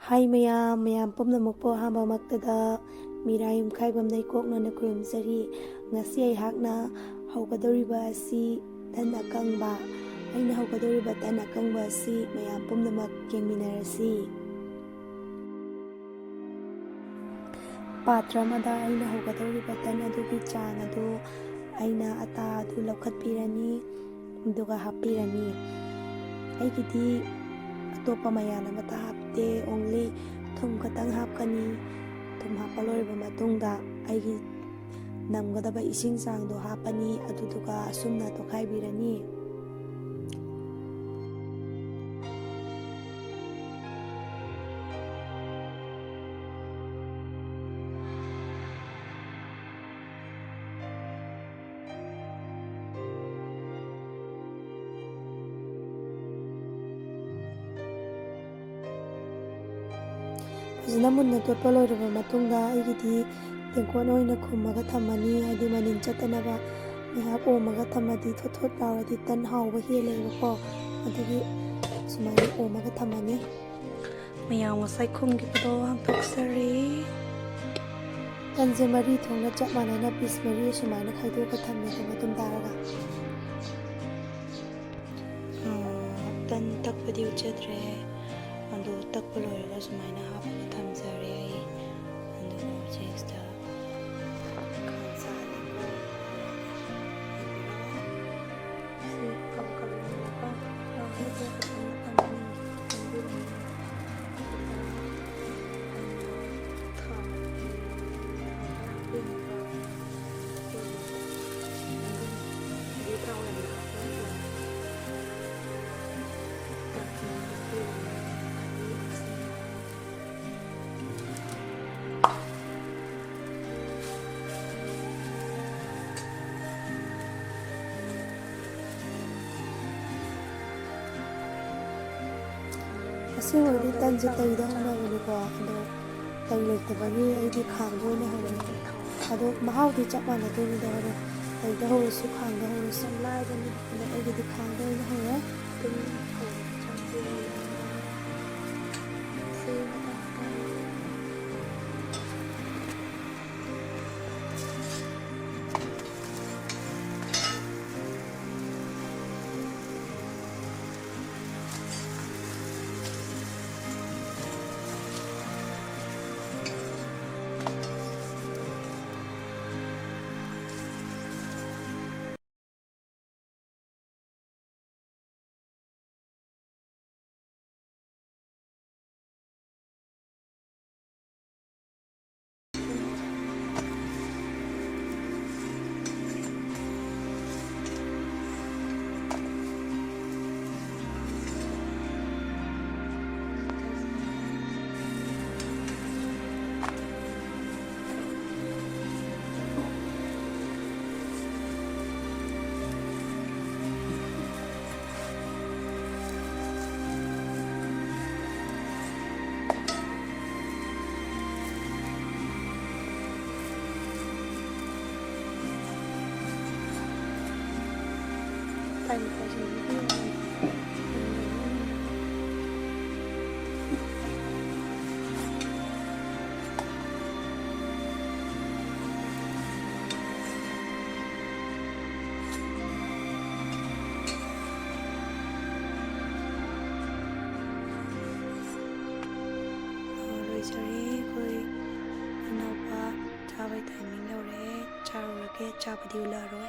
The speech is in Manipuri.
ꯍꯥꯏ ꯃꯌꯥꯝ ꯄꯨꯝꯅꯃꯛꯄꯨ ꯑꯍꯥꯟꯕꯃꯛꯇꯗ ꯃꯤꯔꯥ ꯌꯨꯝꯈꯥꯏꯕꯝ ꯅꯩꯀꯣꯛꯅꯅ ꯈꯨꯔꯨꯝꯖꯔꯤ꯫ ꯉꯁꯤ ꯑꯩꯍꯥꯛꯅ ꯍꯧꯒꯗꯧꯔꯤꯕ ꯑꯁꯤ ꯇꯟ ꯑꯀꯪꯕ꯫ ꯑꯩꯅ ꯍꯧꯒꯗꯧꯔꯤꯕ ꯇꯟ ꯑꯀꯪꯕ ꯑꯁꯤ ꯃꯌꯥꯝ ꯄꯨꯝꯅꯃꯛ ꯌꯦꯡꯃꯤꯟꯅꯔꯁꯤ꯫ ꯄꯥꯇ꯭ꯔ ꯑꯃꯗ ꯑꯩꯅ ꯍꯧꯒꯗꯧꯔꯤꯕ ꯇꯟ ꯑꯗꯨꯒꯤ ꯆꯥꯡ ꯑꯗꯨ ꯑꯩꯅ ꯑꯇꯥ ꯑꯗꯨ ꯂꯧꯈꯠꯄꯤꯔꯅꯤ ꯑꯗꯨꯒ ꯍꯥꯞꯄꯤꯔꯅꯤ꯫ ꯑꯩꯒꯤꯗꯤ ꯑꯇꯣꯞꯄ ꯃꯌꯥꯟ ꯑꯃꯠꯇ ꯍꯥꯞꯇꯦ, ꯑꯣꯡꯂꯤ ꯊꯨꯝ ꯈꯛꯇꯪ ꯍꯥꯞꯀꯅꯤ꯫ ꯊꯨꯝ ꯍꯥꯞꯄ ꯂꯣꯏꯔꯕ ꯃꯇꯨꯡꯗ ꯑꯩꯒꯤ ꯅꯝꯒꯗꯕ ꯏꯁꯤꯡ ꯆꯥꯡꯗꯣ ꯍꯥꯞꯄꯅꯤ, ꯑꯗꯨꯗꯨꯒ ꯑꯁꯨꯝꯅ ꯇꯣꯠꯈꯥꯏꯕꯤꯔꯅꯤ꯫ ꯐꯖꯅ ꯃꯨꯟꯅ ꯇꯣꯠꯄ ꯂꯣꯏꯔꯕ ꯃꯇꯨꯡꯗ ꯑꯩꯒꯤꯗꯤ ꯇꯦꯡꯀꯣꯠ ꯑꯣꯏꯅ ꯈꯨꯝꯃꯒ ꯊꯝꯃꯅꯤ, ꯍꯥꯏꯗꯤ ꯃꯅꯤꯟ ꯆꯠꯇꯅꯕ꯫ ꯉꯥꯏꯍꯥꯛ ꯑꯣꯝꯃꯒ ꯊꯝꯃꯗꯤ ꯊꯣꯠ ꯊꯣꯠ ꯂꯥꯎꯔꯗꯤ ꯇꯟ ꯍꯥꯎꯕ ꯍꯦꯜꯂꯦꯕꯀꯣ, ꯑꯗꯨꯒꯤ ꯁꯨꯃꯥꯏꯅ ꯑꯣꯝꯃꯒ ꯊꯝꯃꯅꯤ꯫ ꯃꯌꯥꯝ ꯉꯁꯥꯏ ꯈꯨꯝꯈꯤꯕꯗꯣ ꯍꯥꯡꯇꯣꯛꯆꯔꯦ꯫ ꯇꯟꯁꯦ ꯃꯔꯤ ꯊꯣꯛꯅ ꯆꯞ ꯃꯥꯟꯅꯅ ꯄꯤꯁ 4 ꯁꯨꯃꯥꯏꯅ ꯈꯥꯏꯗꯣꯛꯑꯒ ꯊꯝꯃꯦꯕ ꯃꯇꯨꯝ ꯇꯥꯔꯒ꯫ ꯇꯟ ꯇꯛꯄꯗꯤ ꯎꯠꯆꯗ꯭ꯔꯦ, ꯑꯗꯣ ꯇꯛꯄ ꯂꯣꯏꯔꯒ ꯁꯨꯃꯥꯏꯅ ꯍꯥꯞꯄꯒ ꯊꯝꯖꯔꯦ ꯑꯩ꯫ ꯑꯗꯨꯒ ꯍꯧꯖꯤꯛꯁꯤꯗ ꯑꯁꯦꯡꯕꯗꯤ ꯇꯟꯁꯦ ꯇꯩꯗ ꯍꯧꯅꯕꯅꯤꯀꯣ, ꯑꯗꯣ ꯇꯩ ꯂꯩꯇꯕꯒꯤ ꯑꯩꯗꯤ ꯈꯥꯡꯗ ꯑꯣꯏꯅ ꯍꯧꯔꯦ꯫ ꯑꯗꯣ ꯃꯍꯥꯎꯗꯤ ꯆꯞ ꯃꯥꯟꯅꯗꯣꯏꯅꯤꯗ ꯍꯣꯔꯦꯟ ꯇꯩꯗ ꯍꯧꯔꯁꯨ ꯈꯥꯡꯗ ꯍꯧꯔꯁꯨ ꯂꯥꯏꯕꯅꯤ꯫ ꯑꯗꯣ ꯑꯩꯒꯤꯗꯤ ꯈꯥꯡꯗ ꯑꯣꯏꯅ ꯍꯧꯔꯦ꯫ ꯂꯣꯏꯖꯔꯦ꯫ ꯑꯩꯈꯣꯏ ꯑꯅꯧꯕ ꯆꯥꯕꯒꯤ ꯇꯥꯏꯃꯤꯡ ꯌꯧꯔꯛꯑꯦ, ꯆꯥꯔꯨꯔꯒꯦ꯫ ꯆꯥꯕꯗꯤ ꯎꯠꯂꯛꯑꯔꯣꯏ꯫